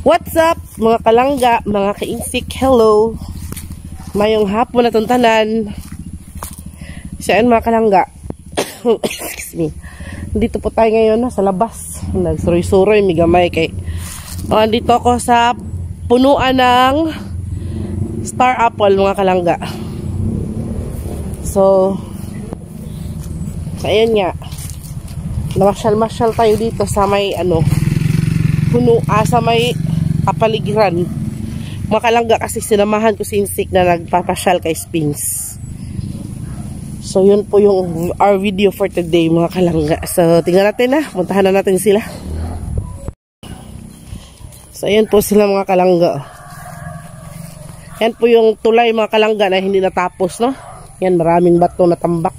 What's up mga kalangga, mga kainsik, hello. Mayong hapon na tuntanan. Saan mga kalangga? Excuse me. Dito po tayo ngayon sa labas. Nagsuroy-suroy, migamay kay. Dito ako sa punuan ng star apple mga kalangga. So, ayun nga. Namasyal-masyal tayo dito sa may sa may kapaligiran. Mga kalangga kasi sinamahan ko si Insik na nagpapasyal kay Sphinx. So yun po yung our video for today mga kalangga. So tingnan natin na, puntahan na natin sila. So ayan po sila mga kalangga. Yan po yung tulay mga kalangga na hindi natapos, no? Yan, maraming bato na tambak.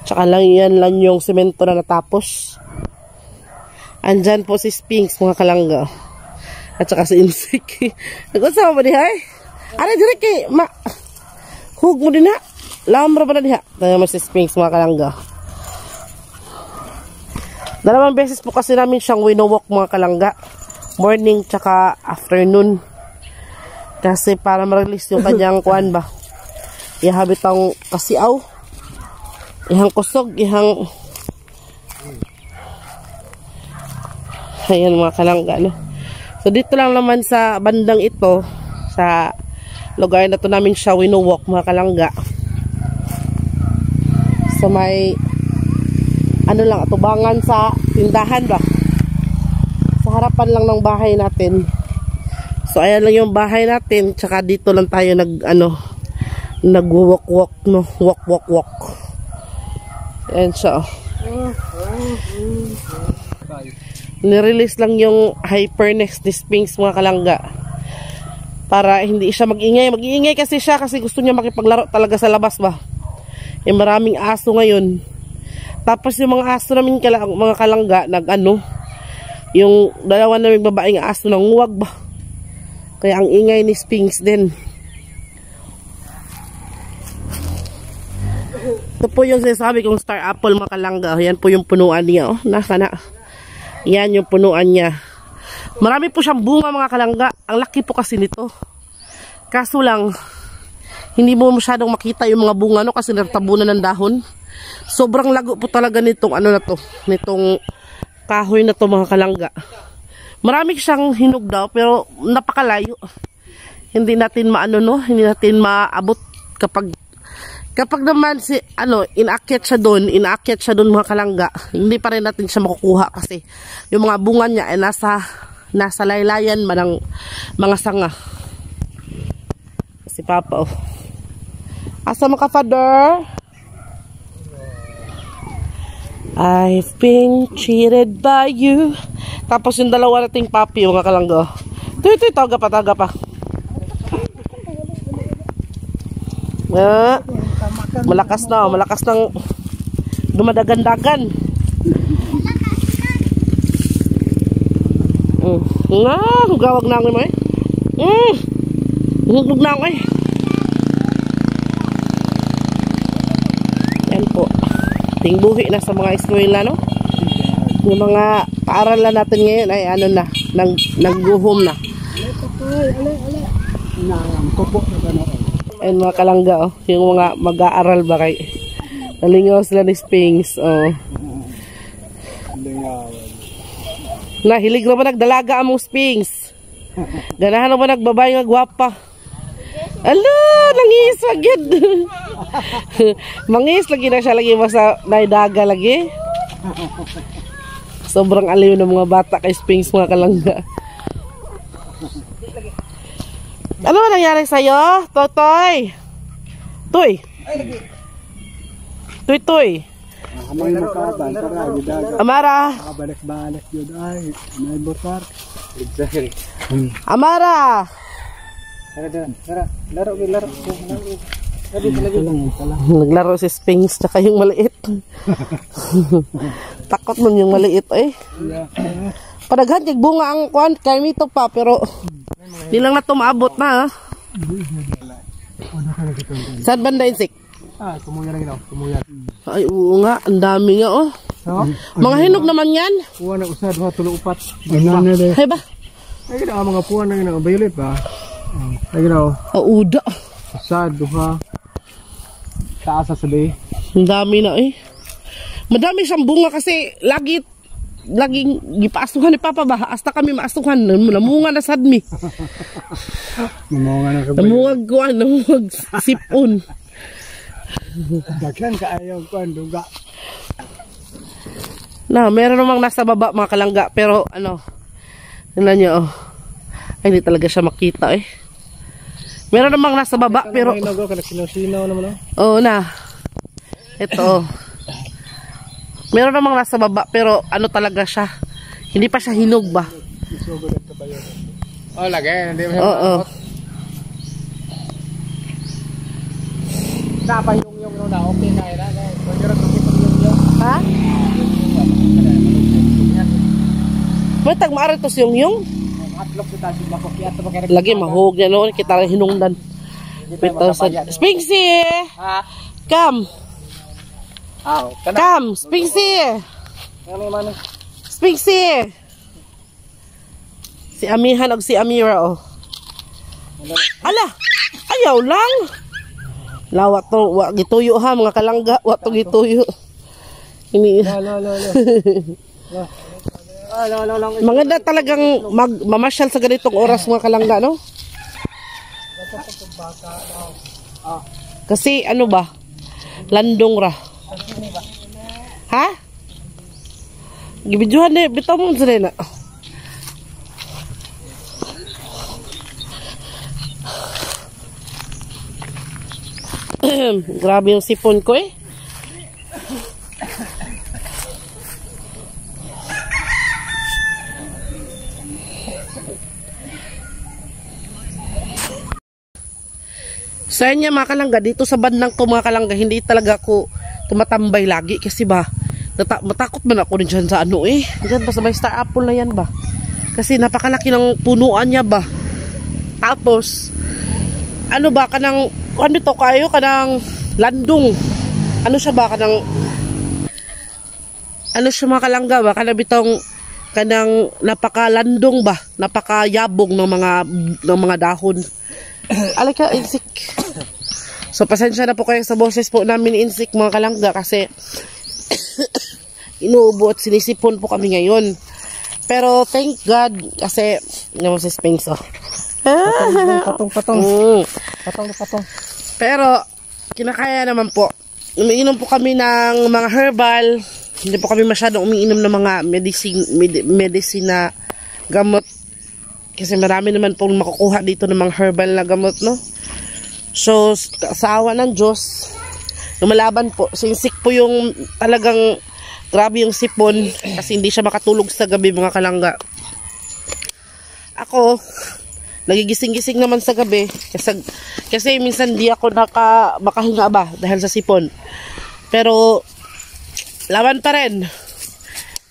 Tsaka lang yan lang yung semento na natapos. Andyan po si Sphinx mga kalangga. At saka si Insik. Nag-usama mo diha eh. Ano direk eh. Hug mo din ha. Lamra ba na diha. Tanya mo si Sphinx mga kalangga. Dalawang beses po kasi namin siyang winowalk mga kalangga. Morning tsaka afternoon. Kasi para ma-release yung kanyang kuan ba. Ihabit ang kasiaw. Ihang kusog. Ihang... Ayan mga kalangga no. So dito lang naman sa bandang ito, sa lugar na to namin siya winowalk mga kalangga. So may lang, atubangan sa tindahan ba. Sa harapan lang ng bahay natin. So ayan lang yung bahay natin, tsaka dito lang tayo nag-walk no, walk. Ayan siya. Nirelease lang yung hypernex ni Sphinx mga kalangga para hindi siya mag-ingay kasi siya kasi gusto niya makipaglaro talaga sa labas ba. Yung maraming aso ngayon, tapos yung mga aso namin mga kalangga yung dalawa naming babaeng aso nanguwag ba, kaya ang ingay ni Sphinx din. Ito po yung sinasabi kong star apple mga kalangga. Yan po yung punuan niya nasa na. Yan yung punuan niya. Marami po siyang bunga mga kalangga. Ang laki po kasi nito. Kaso lang, hindi mo masyadong makita yung mga bunga kasi natabunan ng dahon. Sobrang lago po talaga nitong nitong kahoy na to mga kalangga. Marami siyang hinog daw pero napakalayo. Hindi natin hindi natin maabot kapag naman inaakyat siya doon mga kalangga, hindi pa rin natin siya makukuha kasi yung mga bunga niya ay nasa laylayan manang mga sanga. Si Papa asa mo ka, Father? I've been cheated by you. Tapos yung dalawa nating papi mga kalangga. Ito, taga pa. Malakas ng dumadagan-dagan. Hugawag na ako mo eh. Hugog na ako eh. Yan po. Tingbuhi na sa mga eskwela no. Yung mga paaralan natin ngayon ay nagguhom na. Ayun mga kalangga yung mga mag-aaral ba kay nalingaw sila ni Sphinx Nahilig na ba nagdalaga among Sphinx? Ganahan na ba nagbabay nga gwapa? Ala, nangis agad. Mangis lagi na siya lagi masa naidaga lagi. Sobrang aliw ng mga bata kay Sphinx mga kalangga. Ano ba nangyari sa'yo? Totoy? Toy? Toy? Amara? Balik-balik yun ay. May botar. Amara? Laro. Naglaro si Sphinx tsaka yung maliit. Takot nun yung maliit eh. Padaghan kay bunga ang kuan kay mito pa pero di lang na tumaabot na. Saan banda Insik? Kumuyan lang ito. Kumuyan. Ay oo nga, ang dami nga Mga hinog naman yan. Kuha na usad, tulo upat. Hay ba? Ay ginawa mga puwan na ginawa. Violet ba? Ay ginawa. Uda. Sa duha. Taas sa sabi. Ang dami na eh. Madami siyang bunga kasi laging gipaasuhan ni Papa ba? Hasta kami maasuhan. Namunga na sadmi. Mamunga na kabay. Namungag kuan, namungag sipon. Daghan ka ayaw kuan duga. Na, meron namang nasa baba mga kalangga. Pero ano, tingnan nyo oh. Ay, hindi talaga siya makita eh. Meron namang nasa baba pero... Sinusinaw naman Oo na. Ito oh. Meron namang nasa baba pero ano talaga siya. Hindi pa siya hinog ba? Oh, lagi. Hindi mo siya Oo. Napahiyong na okay na ina. Ha? May tagmaari to yung lagi mahog niya noon kita rin hinungdan. 5,000. Spinksy! Come! Come! Spinksy! Spinksy! Si Amihan o si Amira oh. Ala! Ayaw lang! Lawat to, wa gituyo ha mga kalangga, wa to gituyo. Ini. Maganda talagang mamasyal sa ganitong oras mga kalangga, no? Kasi ano ba? Landong ra. Ha? Gibidyohan na, bitaw mo sila na. Grabe yung sipon ko eh. Sa inyo mga kalangga, dito sa bandang to mga kalangga, hindi talaga ako tumatambay lagi kasi ba, matakot man ako din dyan sa ano eh. Diyan ba sa may star apple na yan ba? Kasi napakalaki ng punuan niya ba. Tapos, ano ba, kanang, ano to kayo, kanang landong. Ano siya ba, kanang, ano siya mga kalangga ba, kanang bitong, kanang napakalandong ba, napakayabong ng mga dahon. Alay ka, insik. So, pasensya na po kayo sa boses po namin insik mga kalangga kasi inuubo at sinisipon po kami ngayon. Pero, thank God, kasi, naman si Spinks, oh. Patong. Patong. Pero, kinakaya naman po. Umiinom po kami ng mga herbal. Hindi po kami masyadong umiinom ng mga medicine na gamot. Kasi marami naman pong makukuha dito ng mga herbal na gamot, no? So, sa awa ng Diyos, lumalaban po. Sinsik po yung talagang grabe yung sipon kasi hindi siya makatulog sa gabi mga kalangga. Ako, nagigising-gising naman sa gabi kasi minsan di ako makahinga ba dahil sa sipon. Pero, laban pa rin.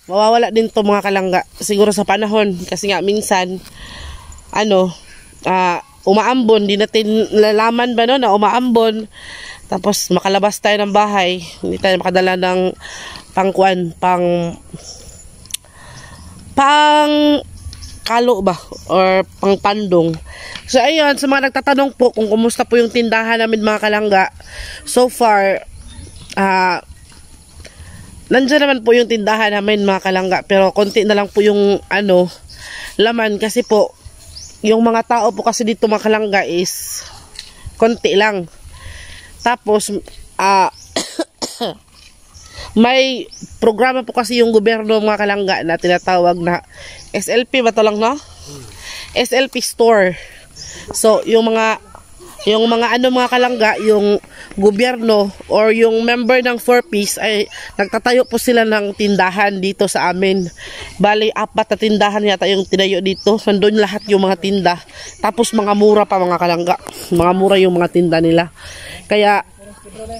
Mawawala din to mga kalangga. Siguro sa panahon kasi nga minsan umaambon, di natin lalaman ba no na umaambon, tapos makalabas tayo ng bahay, hindi tayo makadala ng pang kalo ba or pang pandong. So ayun, sa mga nagtatanong po kung kumusta po yung tindahan namin mga kalangga, so far nandiyan naman po yung tindahan namin mga kalangga, pero konti na lang po yung laman kasi po yung mga tao po kasi dito mga kalangga is konti lang. Tapos may programa po kasi yung gobyerno mga kalangga na tinatawag na SLP ba to lang no? SLP store. So yung mga mga kalangga, yung gobyerno or yung member ng 4Ps ay nagtatayo po sila ng tindahan dito sa amin. Bali, 4 na tindahan yata yung tinayo dito. Nandun lahat yung mga tinda. Tapos mga mura pa mga kalangga. Mga mura yung mga tinda nila. Kaya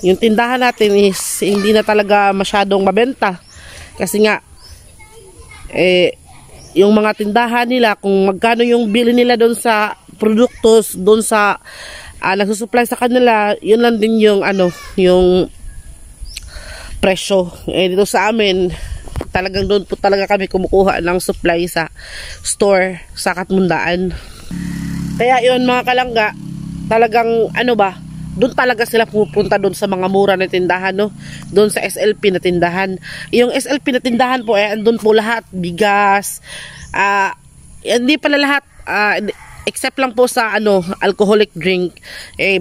yung tindahan natin is hindi na talaga masyadong mabenta. Kasi nga yung mga tindahan nila, kung magkano yung bili nila doon sa produktos, doon sa nagsusupply sa kanila, yun lang din yung yung presyo. Dito sa amin Talagang doon po talaga kami kumukuha ng supply sa store sa Katmundaan. Kaya yun mga kalangga, talagang ano ba, doon talaga sila pupunta doon sa mga mura na tindahan, no? Doon sa SLP na tindahan. Yung SLP na tindahan po, andun po lahat, bigas, hindi pala lahat, except lang po sa alcoholic drink,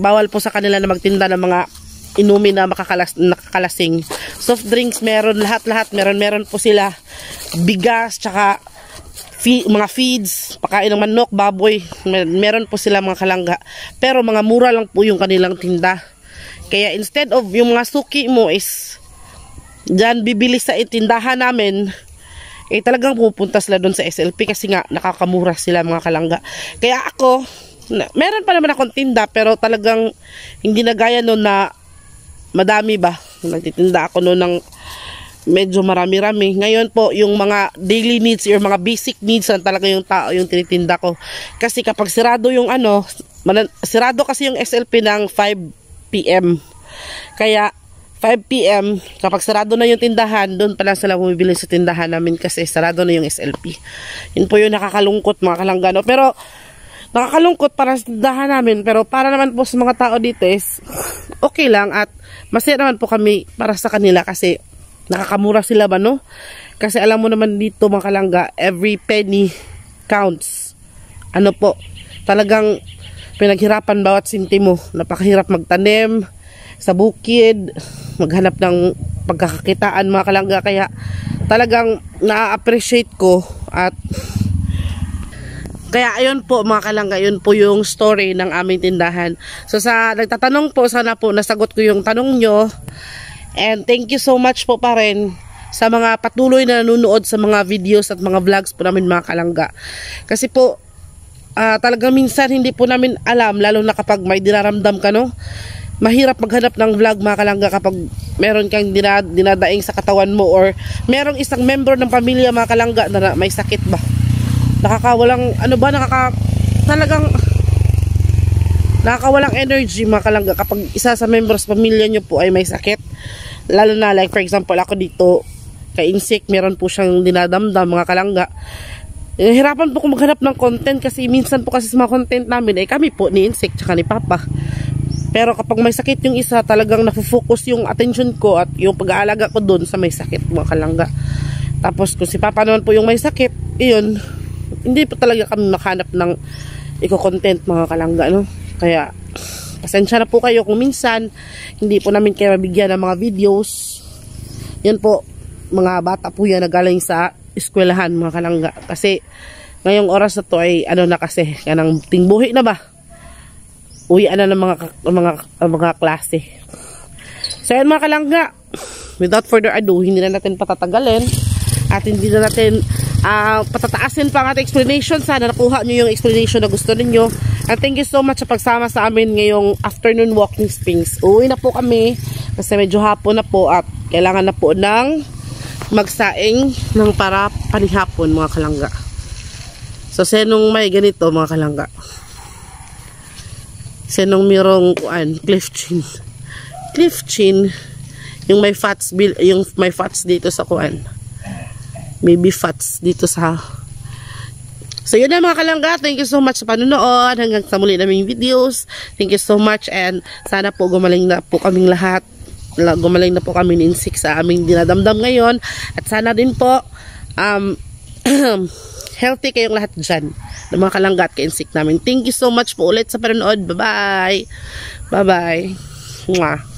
bawal po sa kanila na magtinda ng mga inumin na nakakalasing. Soft drinks meron, lahat meron po sila, bigas, tsaka mga feeds, pakain ng manok, baboy, meron po sila mga kalangga. Pero mga mura lang po yung kanilang tinda. Kaya instead of yung mga suki mo is dyan bibili sa tindahan namin, talagang pupunta sila doon sa SLP kasi nga nakakamura sila mga kalangga. Kaya ako, meron pa naman akong tinda pero talagang hindi na gaya noon na madami ba. Nagtitinda ako noon ng medyo marami-rami. Ngayon po, yung mga daily needs, yung mga basic needs lang talaga yung tao yung tinitinda ko. Kasi kapag sirado yung sirado kasi yung SLP ng 5 PM. Kaya 5 PM, kapag sarado na yung tindahan, doon pa lang sila bumibili sa tindahan namin kasi sarado na yung SLP. Yun po yung nakakalungkot mga kalanggano. Pero nakakalungkot para sa tindahan namin, pero para naman po sa mga tao dito is okay lang at masaya naman po kami para sa kanila kasi nakakamura sila ba, no? Kasi alam mo naman dito mga kalangga, every penny counts. Ano po, talagang pinaghirapan bawat sintimo. Napakahirap magtanim sa bukid, maghanap ng pagkakakitaan mga kalangga. Kaya talagang na-appreciate ko at kaya ayun po mga kalangga, yun po yung story ng aming tindahan. So sa nagtatanong po, sana po nasagot ko yung tanong nyo. And thank you so much po pa rin sa mga patuloy na nanonood sa mga videos at mga vlogs po namin mga kalangga. Kasi po, talagang minsan hindi po namin alam, lalo na kapag may dinaramdam ka, no? Mahirap maghanap ng vlog mga kalangga kapag meron kang dinadaing sa katawan mo or merong isang member ng pamilya mga kalangga na may sakit ba. Nakakawalang, talagang nakakawalang energy mga kalangga kapag isa sa members pamilya nyo po ay may sakit. Lalo na like for example ako dito kay Insik, meron po siyang dinadamdam mga kalangga. Hirapan po kung maghanap ng content kasi minsan po kasi sa mga content namin ay kami po ni Insik tsaka ni Papa. Pero kapag may sakit yung isa, talagang nafo-focus yung attention ko at yung pag-aalaga ko doon sa may sakit mga kalangga. Tapos kung si Papa naman po yung may sakit, iyon, hindi po talaga kami makahanap ng i-content mga kalangga, no? Kaya pasensya na po kayo kung minsan hindi po namin kayo mabigyan ng mga videos. Yan po, mga bata po yan na galing sa eskwelahan mga kalangga. Kasi ngayong oras na to ay na kasi, kanang tingbuhi na ba? Uwian na ng mga klase. So yan mga kalangga, without further ado, hindi na natin patatagalin at hindi na natin patataasin pa ang ating explanation. Sana nakuha nyo yung explanation na gusto ninyo. And thank you so much sa pagsama sa amin ngayong afternoon walking Springs. Uwi na po kami kasi medyo hapon na po at kailangan na po ng magsaing ng para panihapon mga kalangga. So senong may ganito mga kalangga, senong mirong cliff chin yung may fats dito sa kuan, maybe fats dito sa. So yun na mga kalangga, thank you so much sa panonood hanggang sa muli naming videos. Thank you so much and sana po gumaling na po kaming lahat. Gumaling na po kami ni Insik sa aming dinadamdam ngayon at sana din po healthy kayong lahat dyan ng mga kalangga at ka-Insik namin. Thank you so much po ulit sa panonood. Bye bye. Bye bye. Mwah.